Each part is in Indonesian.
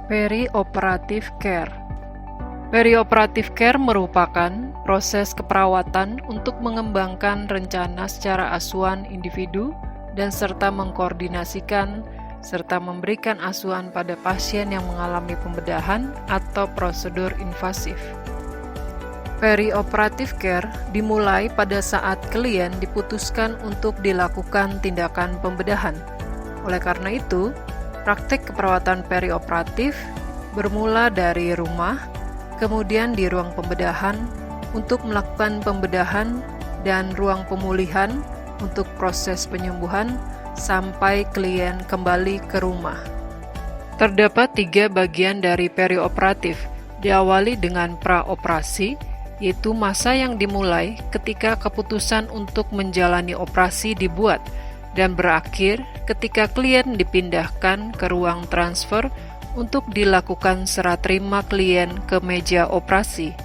Perioperative care. Perioperative care merupakan proses keperawatan untuk mengembangkan rencana secara asuhan individu dan serta mengkoordinasikan serta memberikan asuhan pada pasien yang mengalami pembedahan atau prosedur invasif. Perioperative care dimulai pada saat klien diputuskan untuk dilakukan tindakan pembedahan. Oleh karena itu, praktik keperawatan perioperatif bermula dari rumah, kemudian di ruang pembedahan untuk melakukan pembedahan dan ruang pemulihan untuk proses penyembuhan sampai klien kembali ke rumah. Terdapat 3 bagian dari perioperatif, diawali dengan praoperasi, yaitu masa yang dimulai ketika keputusan untuk menjalani operasi dibuat dan berakhir ketika klien dipindahkan ke ruang transfer untuk dilakukan serah terima klien ke meja operasi.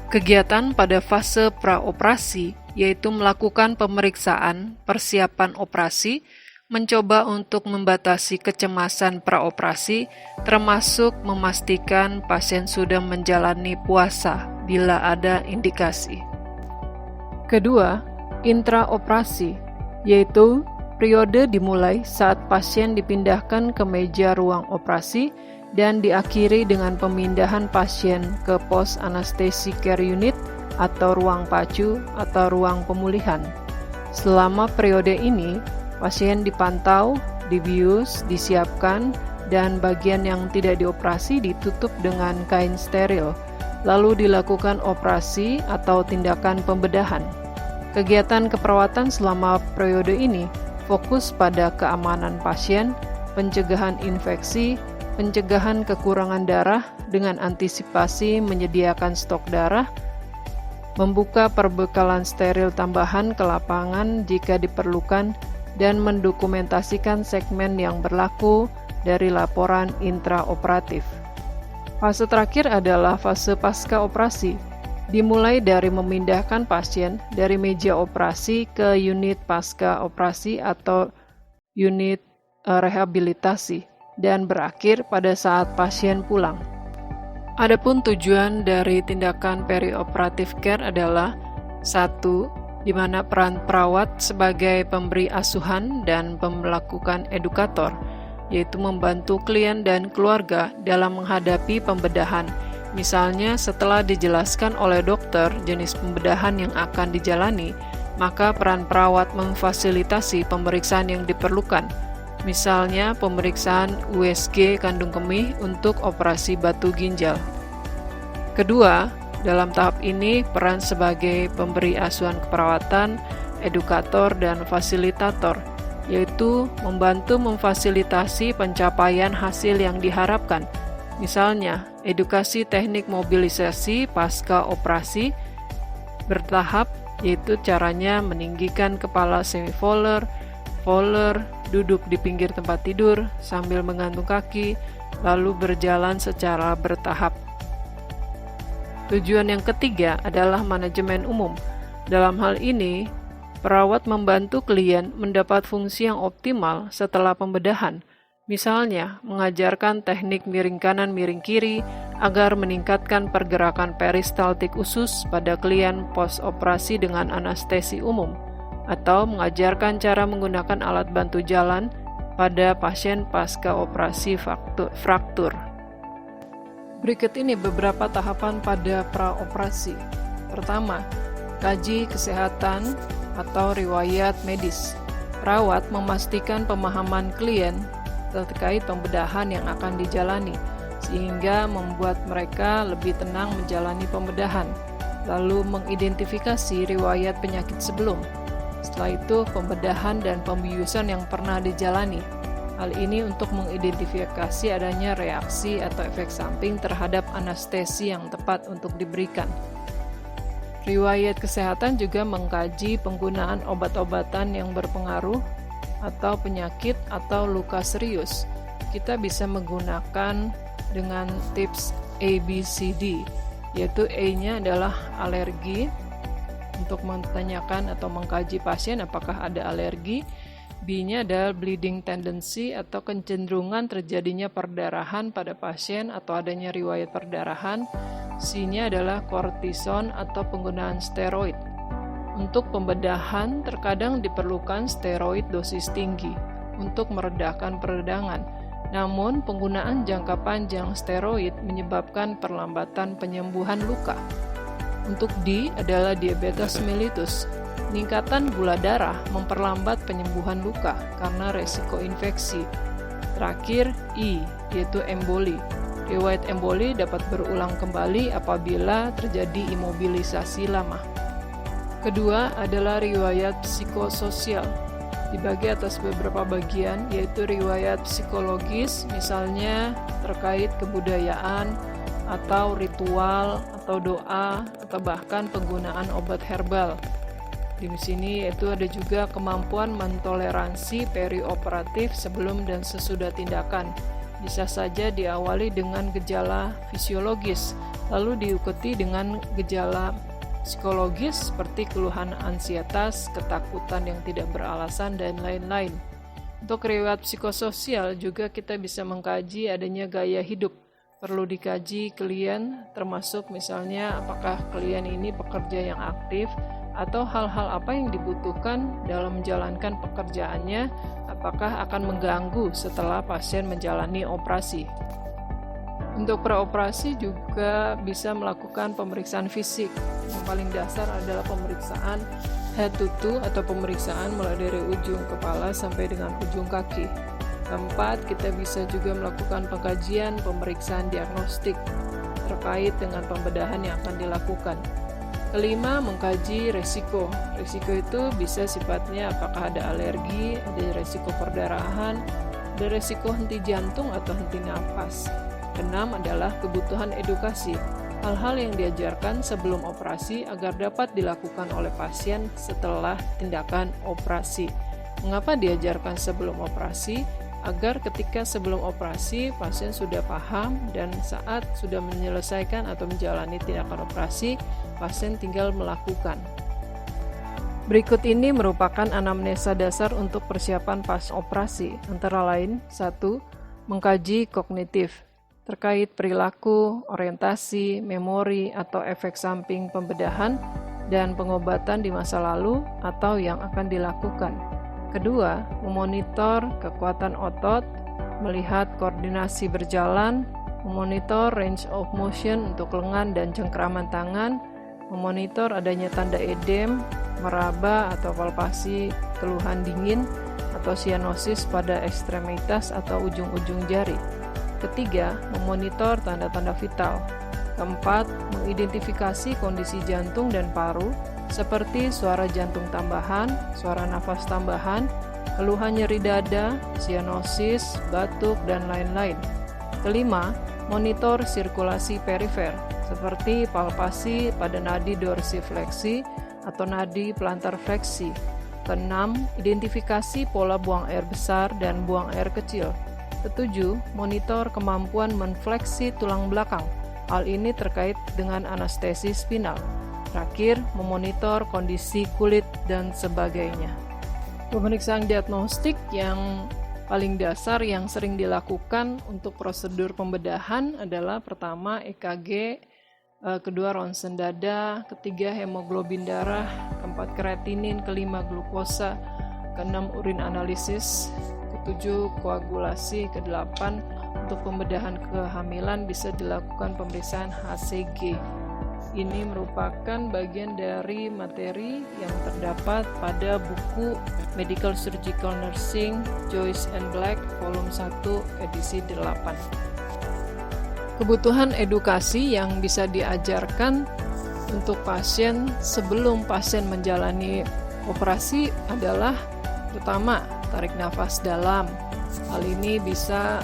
Kegiatan pada fase praoperasi yaitu melakukan pemeriksaan persiapan operasi, mencoba untuk membatasi kecemasan praoperasi, termasuk memastikan pasien sudah menjalani puasa bila ada indikasi. Kedua, intraoperasi, yaitu periode dimulai saat pasien dipindahkan ke meja ruang operasi dan diakhiri dengan pemindahan pasien ke pos anesthesia care unit atau ruang PACU atau ruang pemulihan. Selama periode ini, pasien dipantau, dibius, disiapkan, dan bagian yang tidak dioperasi ditutup dengan kain steril, lalu dilakukan operasi atau tindakan pembedahan. Kegiatan keperawatan selama periode ini fokus pada keamanan pasien, pencegahan infeksi, pencegahan kekurangan darah dengan antisipasi menyediakan stok darah, membuka perbekalan steril tambahan ke lapangan jika diperlukan, dan mendokumentasikan segmen yang berlaku dari laporan intraoperatif. Fase terakhir adalah fase pasca operasi, dimulai dari memindahkan pasien dari meja operasi ke unit pasca operasi atau unit rehabilitasi, dan berakhir pada saat pasien pulang. Adapun tujuan dari tindakan perioperative care adalah 1. Di mana peran perawat sebagai pemberi asuhan dan melakukan edukator, yaitu membantu klien dan keluarga dalam menghadapi pembedahan. Misalnya setelah dijelaskan oleh dokter jenis pembedahan yang akan dijalani, maka peran perawat memfasilitasi pemeriksaan yang diperlukan. Misalnya pemeriksaan USG kandung kemih untuk operasi batu ginjal. Kedua, dalam tahap ini peran sebagai pemberi asuhan keperawatan, edukator, dan fasilitator, yaitu membantu memfasilitasi pencapaian hasil yang diharapkan. Misalnya, edukasi teknik mobilisasi pasca operasi bertahap, yaitu caranya meninggikan kepala semi-voller, voller, duduk di pinggir tempat tidur sambil menggantung kaki, lalu berjalan secara bertahap. Tujuan yang ketiga adalah manajemen umum. Dalam hal ini, perawat membantu klien mendapat fungsi yang optimal setelah pembedahan. Misalnya, mengajarkan teknik miring kanan miring kiri agar meningkatkan pergerakan peristaltik usus pada klien post-operasi dengan anestesi umum, atau mengajarkan cara menggunakan alat bantu jalan pada pasien pasca operasi fraktur. Berikut ini beberapa tahapan pada praoperasi. Pertama, kaji kesehatan atau riwayat medis. Perawat memastikan pemahaman klien terkait pembedahan yang akan dijalani, sehingga membuat mereka lebih tenang menjalani pembedahan, lalu mengidentifikasi riwayat penyakit sebelum. Setelah itu, pembedahan dan pembiusan yang pernah dijalani. Hal ini untuk mengidentifikasi adanya reaksi atau efek samping terhadap anestesi yang tepat untuk diberikan. Riwayat kesehatan juga mengkaji penggunaan obat-obatan yang berpengaruh atau penyakit atau luka serius. Kita bisa menggunakan dengan tips ABCD, yaitu A-nya adalah alergi, untuk menanyakan atau mengkaji pasien apakah ada alergi. B-nya adalah bleeding tendency atau kecenderungan terjadinya perdarahan pada pasien atau adanya riwayat perdarahan. C-nya adalah kortison atau penggunaan steroid. Untuk pembedahan terkadang diperlukan steroid dosis tinggi untuk meredakan peradangan. Namun penggunaan jangka panjang steroid menyebabkan perlambatan penyembuhan luka. Untuk D adalah diabetes mellitus. Peningkatan gula darah memperlambat penyembuhan luka karena resiko infeksi. Terakhir, E, yaitu emboli. Riwayat emboli dapat berulang kembali apabila terjadi imobilisasi lama. Kedua adalah riwayat psikososial. Dibagi atas beberapa bagian, yaitu riwayat psikologis, misalnya terkait kebudayaan, atau ritual, atau doa, atau bahkan penggunaan obat herbal. Di sini yaitu ada juga kemampuan mentoleransi perioperatif sebelum dan sesudah tindakan. Bisa saja diawali dengan gejala fisiologis, lalu diikuti dengan gejala psikologis seperti keluhan ansietas, ketakutan yang tidak beralasan, dan lain-lain. Untuk riwayat psikososial juga kita bisa mengkaji adanya gaya hidup. Perlu dikaji klien, termasuk misalnya apakah klien ini pekerja yang aktif, atau hal-hal apa yang dibutuhkan dalam menjalankan pekerjaannya, apakah akan mengganggu setelah pasien menjalani operasi. Untuk praoperasi juga bisa melakukan pemeriksaan fisik. Yang paling dasar adalah pemeriksaan head to toe atau pemeriksaan mulai dari ujung kepala sampai dengan ujung kaki. Keempat, kita bisa juga melakukan pengkajian pemeriksaan diagnostik terkait dengan pembedahan yang akan dilakukan. Kelima, mengkaji resiko. Resiko itu bisa sifatnya apakah ada alergi, ada resiko perdarahan, ada resiko henti jantung atau henti nafas. Keenam adalah kebutuhan edukasi. Hal-hal yang diajarkan sebelum operasi agar dapat dilakukan oleh pasien setelah tindakan operasi. Mengapa diajarkan sebelum operasi? Agar ketika sebelum operasi pasien sudah paham dan saat sudah menyelesaikan atau menjalani tindakan operasi, pasien tinggal melakukan. Berikut ini merupakan anamnesa dasar untuk persiapan pas operasi, antara lain 1. Mengkaji kognitif terkait perilaku, orientasi, memori, atau efek samping pembedahan dan pengobatan di masa lalu atau yang akan dilakukan. Kedua, memonitor kekuatan otot, melihat koordinasi berjalan, memonitor range of motion untuk lengan dan cengkeraman tangan, memonitor adanya tanda edem, meraba atau palpasi keluhan dingin, atau sianosis pada ekstremitas atau ujung-ujung jari. Ketiga, memonitor tanda-tanda vital. Keempat, mengidentifikasi kondisi jantung dan paru, seperti suara jantung tambahan, suara nafas tambahan, keluhan nyeri dada, sianosis, batuk, dan lain-lain. Kelima, monitor sirkulasi perifer, seperti palpasi pada nadi dorsifleksi atau nadi plantar fleksi. Keenam, identifikasi pola buang air besar dan buang air kecil. Ketujuh, monitor kemampuan menfleksi tulang belakang. Hal ini terkait dengan anestesi spinal. Terakhir, memonitor kondisi kulit dan sebagainya. Pemeriksaan diagnostik yang paling dasar yang sering dilakukan untuk prosedur pembedahan adalah pertama EKG, kedua ronsen dada, ketiga hemoglobin darah, keempat kreatinin, kelima glukosa, keenam urin analisis, ketujuh koagulasi, kedelapan untuk pembedahan kehamilan bisa dilakukan pemeriksaan HCG. Ini merupakan bagian dari materi yang terdapat pada buku Medical Surgical Nursing Joyce and Black volume 1 edisi 8. Kebutuhan edukasi yang bisa diajarkan untuk pasien sebelum pasien menjalani operasi adalah pertama, tarik nafas dalam. Hal ini bisa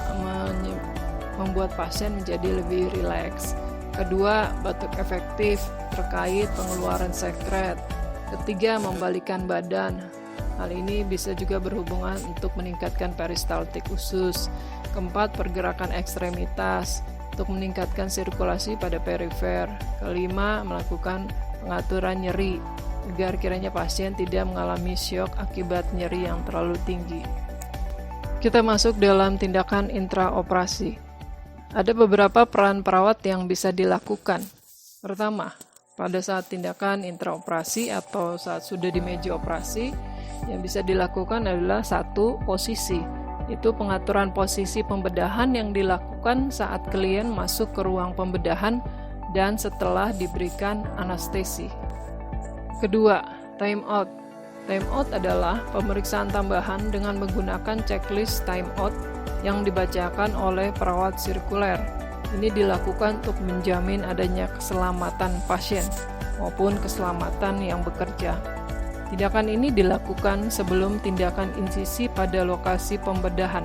membuat pasien menjadi lebih rileks. Kedua, batuk efektif terkait pengeluaran sekret. Ketiga, membalikkan badan. Hal ini bisa juga berhubungan untuk meningkatkan peristaltik usus. Keempat, pergerakan ekstremitas untuk meningkatkan sirkulasi pada perifer. Kelima, melakukan pengaturan nyeri. agar kiranya pasien tidak mengalami syok akibat nyeri yang terlalu tinggi. Kita masuk dalam tindakan intraoperasi. Ada beberapa peran perawat yang bisa dilakukan. Pertama, pada saat tindakan intraoperasi atau saat sudah di meja operasi, yang bisa dilakukan adalah satu, posisi. Itu pengaturan posisi pembedahan yang dilakukan saat klien masuk ke ruang pembedahan dan setelah diberikan anestesi. Kedua, time out. Time out adalah pemeriksaan tambahan dengan menggunakan checklist time out yang dibacakan oleh perawat sirkuler. Ini dilakukan untuk menjamin adanya keselamatan pasien maupun keselamatan yang bekerja. Tindakan ini dilakukan sebelum tindakan insisi pada lokasi pembedahan.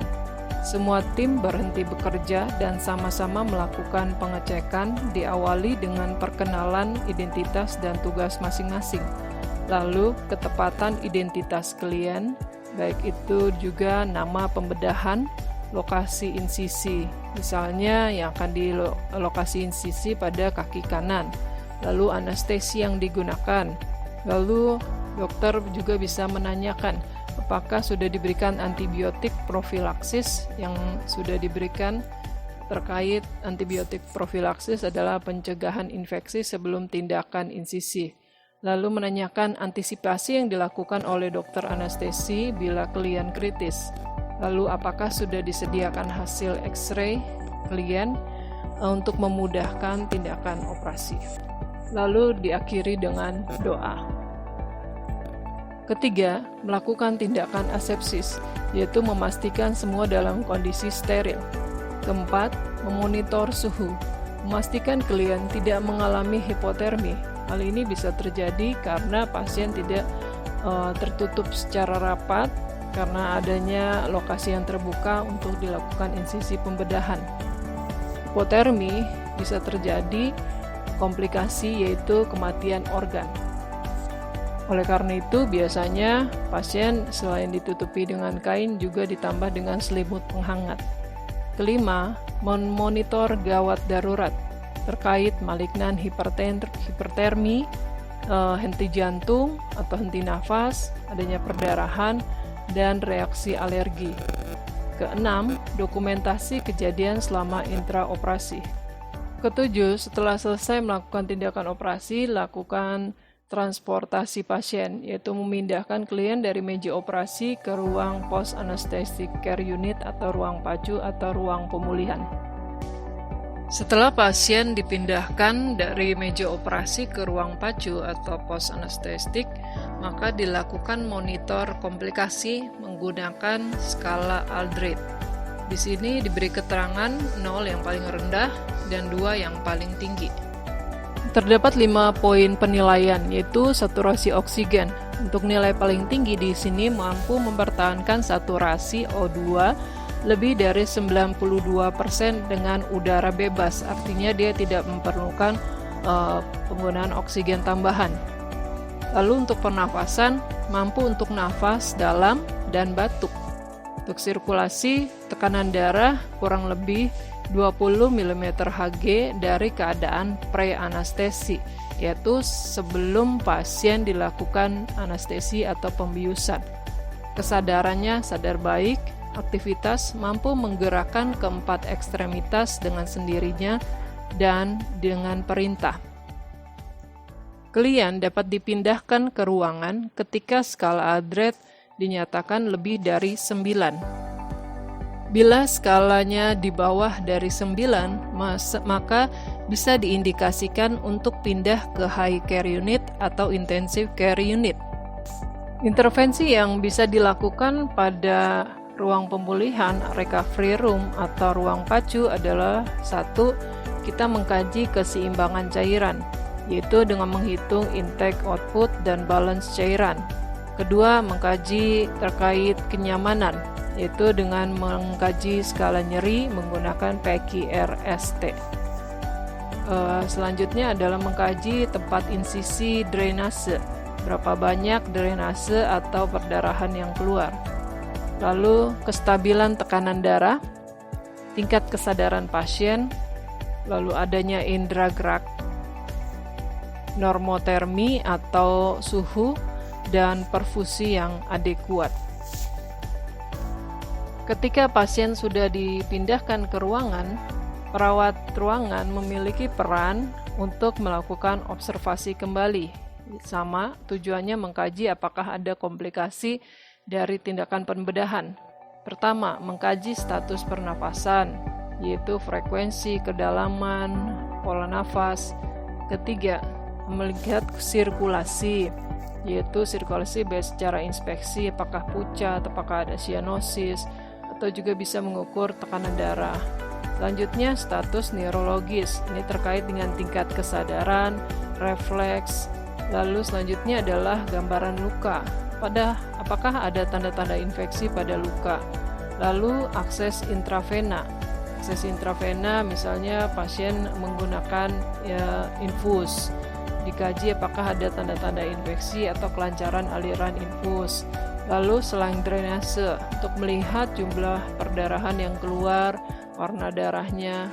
Semua tim berhenti bekerja dan sama-sama melakukan pengecekan, diawali dengan perkenalan identitas dan tugas masing-masing. Lalu, ketepatan identitas klien, baik itu juga nama pembedahan, lokasi insisi. Misalnya yang akan di lokasi insisi pada kaki kanan. Lalu anestesi yang digunakan. Lalu dokter juga bisa menanyakan apakah sudah diberikan antibiotik profilaksis yang sudah diberikan. Terkait antibiotik profilaksis adalah pencegahan infeksi sebelum tindakan insisi. Lalu menanyakan antisipasi yang dilakukan oleh dokter anestesi bila klien kritis. Lalu apakah sudah disediakan hasil X-ray klien untuk memudahkan tindakan operasi. Lalu diakhiri dengan doa. Ketiga, melakukan tindakan asepsis, yaitu memastikan semua dalam kondisi steril. Keempat, memonitor suhu, memastikan klien tidak mengalami hipotermi. Hal ini bisa terjadi karena pasien tidak tertutup secara rapat karena adanya lokasi yang terbuka untuk dilakukan insisi pembedahan. Hipotermi bisa terjadi komplikasi yaitu kematian organ. Oleh karena itu, biasanya pasien selain ditutupi dengan kain juga ditambah dengan selimut penghangat. Kelima, memonitor gawat darurat terkait malignan hipertermi, henti jantung atau henti nafas, adanya perdarahan, dan reaksi alergi. Keenam, dokumentasi kejadian selama intraoperasi. Ketujuh, setelah selesai melakukan tindakan operasi, lakukan transportasi pasien, yaitu memindahkan klien dari meja operasi ke ruang post anesthetic care unit atau ruang PACU atau ruang pemulihan. Setelah pasien dipindahkan dari meja operasi ke ruang PACU atau post anesthetic, maka dilakukan monitor komplikasi menggunakan skala Aldrich. Di sini diberi keterangan 0 yang paling rendah dan 2 yang paling tinggi. Terdapat 5 poin penilaian, yaitu saturasi oksigen. Untuk nilai paling tinggi di sini mampu mempertahankan saturasi O2 lebih dari 92% dengan udara bebas, artinya dia tidak memerlukan penggunaan oksigen tambahan. Lalu untuk pernafasan, mampu untuk nafas dalam dan batuk. Untuk sirkulasi, tekanan darah kurang lebih 20 mm Hg dari keadaan pre-anestesi, yaitu sebelum pasien dilakukan anestesi atau pembiusan. Kesadarannya sadar baik, aktivitas mampu menggerakkan keempat ekstremitas dengan sendirinya dan dengan perintah. Klien dapat dipindahkan ke ruangan ketika skala Aldrich dinyatakan lebih dari 9. Bila skalanya di bawah dari 9, maka bisa diindikasikan untuk pindah ke high care unit atau intensive care unit. Intervensi yang bisa dilakukan pada ruang pemulihan, recovery room atau ruang PACU adalah 1. Kita mengkaji keseimbangan cairan, yaitu dengan menghitung intake, output, dan balance cairan. Kedua, mengkaji terkait kenyamanan, yaitu dengan mengkaji skala nyeri menggunakan PQRST. Selanjutnya adalah mengkaji tempat insisi drainase, berapa banyak drainase atau perdarahan yang keluar. Lalu kestabilan tekanan darah, tingkat kesadaran pasien, lalu adanya indera gerak. normotermi atau suhu, dan perfusi yang adekuat. Ketika pasien sudah dipindahkan ke ruangan, perawat ruangan memiliki peran untuk melakukan observasi kembali. Sama, tujuannya mengkaji apakah ada komplikasi dari tindakan pembedahan. Pertama, mengkaji status pernafasan, yaitu frekuensi, kedalaman, pola nafas. Ketiga, melihat sirkulasi, yaitu sirkulasi baik secara inspeksi apakah pucat, apakah ada sianosis, atau juga bisa mengukur tekanan darah. Selanjutnya, status neurologis. Ini terkait dengan tingkat kesadaran, refleks. Lalu selanjutnya adalah gambaran luka. Apakah ada tanda-tanda infeksi pada luka? Lalu akses intravena. Akses intravena misalnya pasien menggunakan infus. Dikaji apakah ada tanda-tanda infeksi atau kelancaran aliran infus. Lalu selang drainase untuk melihat jumlah perdarahan yang keluar, warna darahnya.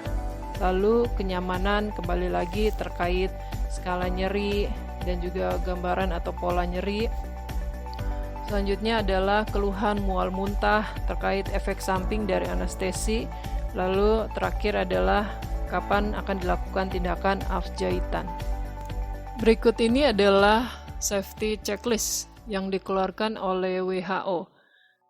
Lalu kenyamanan kembali lagi terkait skala nyeri dan juga gambaran atau pola nyeri. Selanjutnya adalah keluhan mual muntah terkait efek samping dari anestesi. Lalu terakhir adalah kapan akan dilakukan tindakan afjahitan. Berikut ini adalah safety checklist yang dikeluarkan oleh WHO.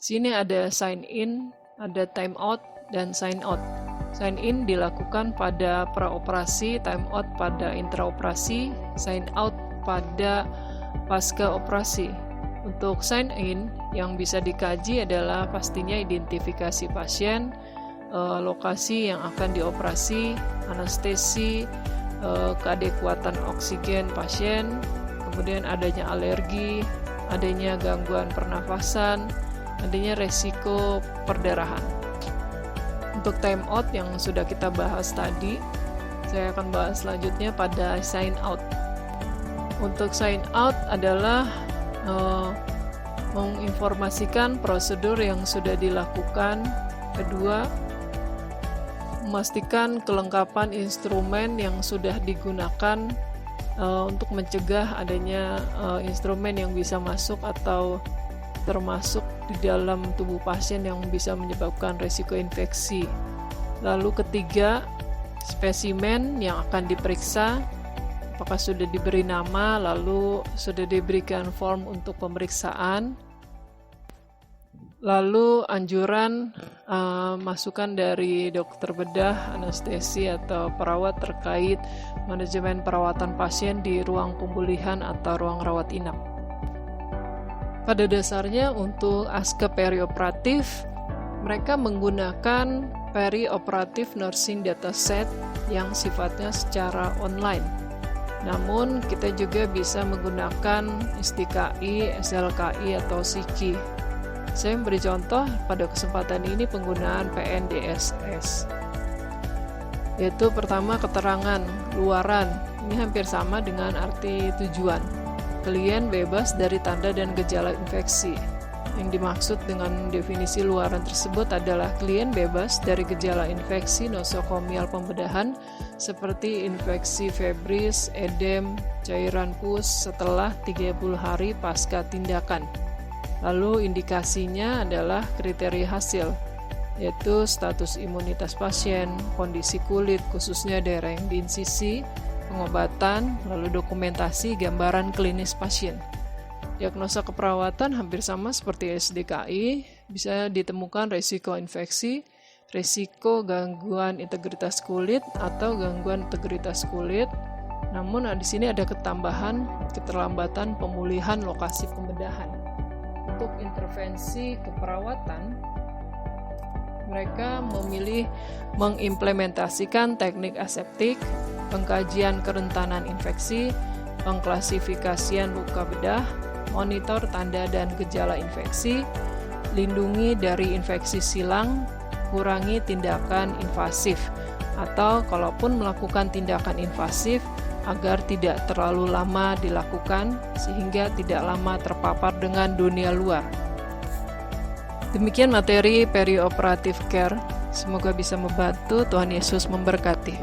Sini ada sign in, ada time out, dan sign out. Sign in dilakukan pada praoperasi, time out pada intraoperasi, sign out pada pasca operasi. Untuk sign in yang bisa dikaji adalah pastinya identifikasi pasien, lokasi yang akan dioperasi, anestesi, keadekuatan oksigen pasien, kemudian adanya alergi, adanya gangguan pernafasan, adanya resiko perdarahan. Untuk time out yang sudah kita bahas tadi, saya akan bahas selanjutnya pada sign out. Untuk sign out adalah menginformasikan prosedur yang sudah dilakukan. Kedua, memastikan kelengkapan instrumen yang sudah digunakan untuk mencegah adanya instrumen yang bisa masuk atau termasuk di dalam tubuh pasien yang bisa menyebabkan resiko infeksi. Lalu ketiga, spesimen yang akan diperiksa, apakah sudah diberi nama, lalu sudah diberikan form untuk pemeriksaan. Lalu anjuran masukan dari dokter bedah, anestesi atau perawat terkait manajemen perawatan pasien di ruang pemulihan atau ruang rawat inap. Pada dasarnya untuk aske perioperatif, mereka menggunakan perioperatif nursing dataset yang sifatnya secara online. Namun kita juga bisa menggunakan SDKI, SLKI atau SIKI. Saya memberi contoh pada kesempatan ini penggunaan PNDSS. Yaitu pertama keterangan luaran. Ini hampir sama dengan arti tujuan. Klien bebas dari tanda dan gejala infeksi. Yang dimaksud dengan definisi luaran tersebut adalah klien bebas dari gejala infeksi nosokomial pembedahan seperti infeksi febris, edem, cairan pus setelah 30 hari pasca tindakan. Lalu indikasinya adalah kriteria hasil, yaitu status imunitas pasien, kondisi kulit khususnya daerah yang diinsisi, pengobatan, lalu dokumentasi gambaran klinis pasien. Diagnosa keperawatan hampir sama seperti SDKI, bisa ditemukan resiko infeksi, resiko gangguan integritas kulit atau gangguan integritas kulit. Namun di sini ada ketambahan keterlambatan pemulihan lokasi pembedahan. Untuk intervensi keperawatan, mereka memilih mengimplementasikan teknik aseptik, pengkajian kerentanan infeksi, pengklasifikasian luka bedah, monitor tanda dan gejala infeksi, lindungi dari infeksi silang, kurangi tindakan invasif, atau kalaupun melakukan tindakan invasif, agar tidak terlalu lama dilakukan sehingga tidak lama terpapar dengan dunia luar. Demikian materi perioperative care. Semoga bisa membantu. Tuhan Yesus memberkati.